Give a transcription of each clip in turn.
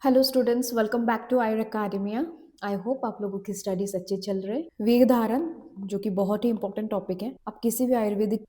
Hello students, welcome back to our academia. I hope आप लोगों की स्टडीज अच्छे चल रहे हैं। वेग धारण जो कि बहुत ही इंपॉर्टेंट टॉपिक है। आप किसी भी आयुर्वेदिक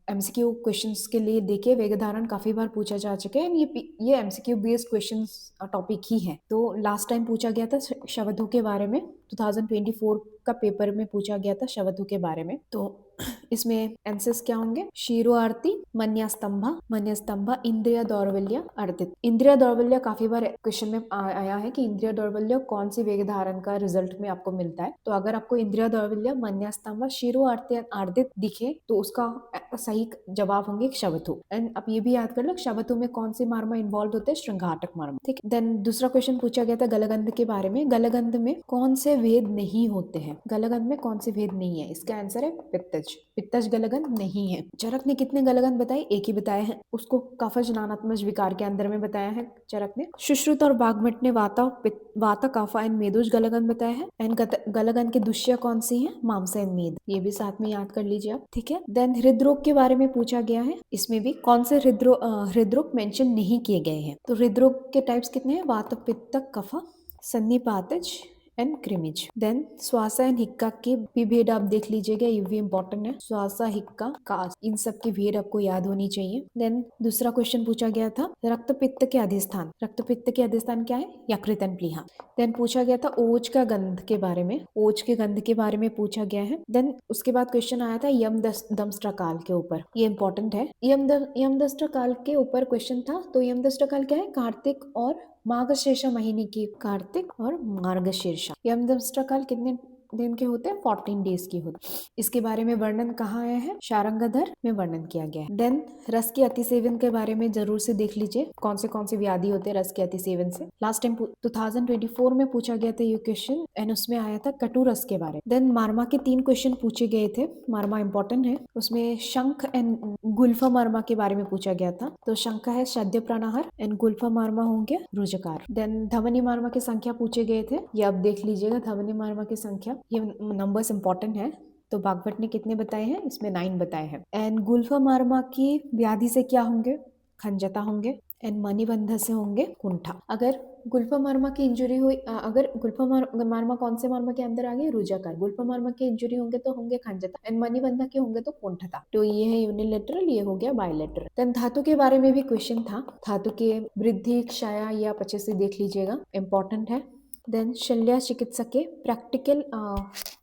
एमसीक्यू क्वेश्चंस के लिए देखिए, वेग धारण काफी बार पूछा जा चुका है। ये एमसीक्यू बेस्ड क्वेश्चंस टॉपिक ही है। तो लास्ट टाइम पूछा गया था शवधु के बारे में, 2024 का पेपर में पूछा गया था शवधु के बारे में। तो इसमें आंसर्स क्या होंगे? शीरो आरती, मन्यस्तंभा, इंद्रिय दौर्बल्य, अर्दित। इंद्रिय दौर्बल्य काफी बार क्वेश्चन में आया है कि इंद्रिय दौर्बल्य कौन सी वेग धारण का रिजल्ट में आपको मिलता है। तो अगर आपको इंद्रिय दौर्बल्य, मन्यस्तंभ, शीरो आरती, अर्दित दिखे तो उसका सही जवाब होंगे शवथु। एंड आप ये भी याद कर लो, शवथु में कौन से मार्मा इन्वॉल्व होते हैं? श्रृंगाटक मार्मा। ठीक है। देन दूसरा क्वेश्चन पूछा गया था गलगंध के बारे में। गलगंध में कौन से वेद नहीं होते हैं? गलगंध में कौन से वेद नहीं है? इसका आंसर है पित्तज। पित्तज गलगंध नहीं है। चरक ने कितने गलगंध बताए? एक ही बताए हैं। उसको कफज नानात्मज विकार के अंदर में बताया है चरक ने। सुश्रुत और बागभट ने वाता काफा एंड मेदुज गलगंध बताया है। एंड गलगंध के दुष्य कौन सी है? मामसा एंड मेद। ये भी साथ में याद कर लीजिए आप। ठीक है। देन हृदरोग के बारे में पूछा गया है। इसमें भी कौन से हृदरोग मेंशन नहीं किए गए हैं? तो हृदरोग के टाइप्स कितने हैं? वात, पित्त, कफ, सन्निपातज एंड क्रिमिज। देन श्वासा एंड हिक्का के भी भेद आप देख लीजिएगा, ये भी इंपॉर्टेंट है। श्वासा, हिक्का, कास, इन सब की भेद आपको याद होनी चाहिए। देन दूसरा क्वेश्चन पूछा गया था रक्त पित्त के अधिष्ठान। रक्त पित्त के अधिष्ठान क्या है? यकृत एंड प्लीहा। देन पूछा गया था ओज का गंध के बारे में। ओज के गंध के बारे में पूछा गया है। देन उसके बाद क्वेश्चन आया था यम दंष्ट्र काल के ऊपर। ये इंपॉर्टेंट है। यम दंष्ट्र काल के ऊपर क्वेश्चन था। तो यम दंष्ट्र काल क्या है? कार्तिक और मार्गशीर्ष महीने की। कार्तिक और मार्गशीर्ष यमदंष्ट्र काल कितने दिन के होते हैं? 14 डेज की होते हैं। इसके बारे में वर्णन कहाँ आया है? शारंगधर में वर्णन किया गया है। देन रस के अतिसेवन के बारे में जरूर से देख लीजिए, कौन से व्याधि होते हैं रस के अतिसेवन से। लास्ट टाइम 2024 में पूछा गया था ये क्वेश्चन, एंड उसमें आया था कटु रस के बारे में। देन मारमा के 3 क्वेश्चन पूछे गए थे। मारमा इंपॉर्टेंट है। उसमें शंख एंड गुल्फा मारमा के बारे में पूछा गया था। तो शंख है सद्य प्राणाहार एंड गुल्फा मारमा होंगे रुजकार। देन धवनी मार्मा की संख्या पूछे गए थे, ये आप देख लीजिएगा धवनी मार्मा की संख्या। ये नंबर्स इंपॉर्टेंट है। तो बागभट ने कितने बताए हैं? इसमें 9 बताए हैं। एंड गुल्फा मार्मा की व्याधि से क्या होंगे? खंजता होंगे। एंड मणिबंध से होंगे कुंठा। अगर गुल्फा मार्मा की इंजुरी हुई, अगर गुल्फा मार्मा कौन से मार्मा के अंदर आ गए? रुजाकार। गुल्फा मार्मा की इंजुरी होंगे तो होंगे खंजता, एंड मणिबंध के होंगे तो कुंठता। तो ये है यूनिलेटरल, ये हो गया बायलेटरल। देन धातु के बारे में भी क्वेश्चन था। धातु के वृद्धि, क्षय, ये आप अच्छे से देख लीजिएगा, इंपॉर्टेंट है। देन शल्य चिकित्सा के प्रैक्टिकल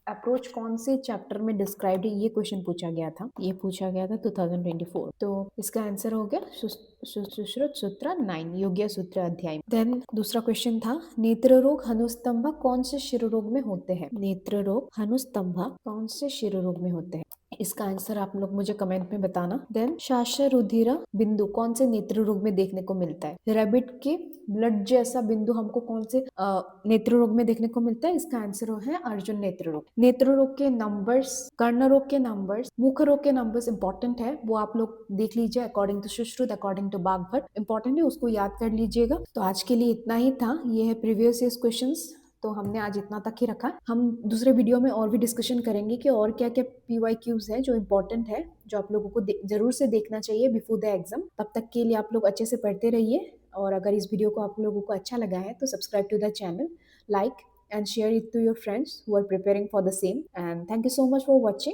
अप्रोच कौन से चैप्टर में डिस्क्राइब्ड है? ये क्वेश्चन पूछा गया था। ये पूछा गया था 2024। तो इसका आंसर हो गया सुश्रुत सूत्र 9, योग्य सूत्र अध्याय। देन दूसरा क्वेश्चन था नेत्र रोग हनुस्तंभ कौन से शिरोरोग में होते हैं? नेत्र रोग हनुस्तंभ कौन से शिरोरोग में होते हैं? इसका आंसर आप लोग मुझे कमेंट में बताना। देन शाशा रुधिरा बिंदु कौन से नेत्र रोग में देखने को मिलता है? रैबिट के ब्लड जैसा बिंदु हमको कौन से नेत्र रोग में देखने को मिलता है? इसका आंसर है अर्जुन नेत्र रोग। नेत्र रोग के नंबर्स, कर्ण रोग के नंबर्स, मुख रोग के नंबर्स इंपॉर्टेंट है, वो आप लोग देख लीजिए according to Sushruta, according to Vagbhata. Important है, उसको याद कर लीजिएगा। तो आज के लिए इतना ही था। ये है प्रीवियस ईयर क्वेश्चंस। तो हमने आज इतना तक ही रखा। हम दूसरे वीडियो में और भी डिस्कशन करेंगे कि और क्या क्या PYQs है जो इम्पोर्टेंट है, जो आप लोगों को जरूर से देखना चाहिए बिफोर द एग्जाम। तब तक के लिए आप लोग अच्छे से पढ़ते रहिए, और अगर इस वीडियो को आप लोगों को अच्छा लगा है तो subscribe to the channel, like and share it to your friends who are preparing for the same, and thank you so much for watching.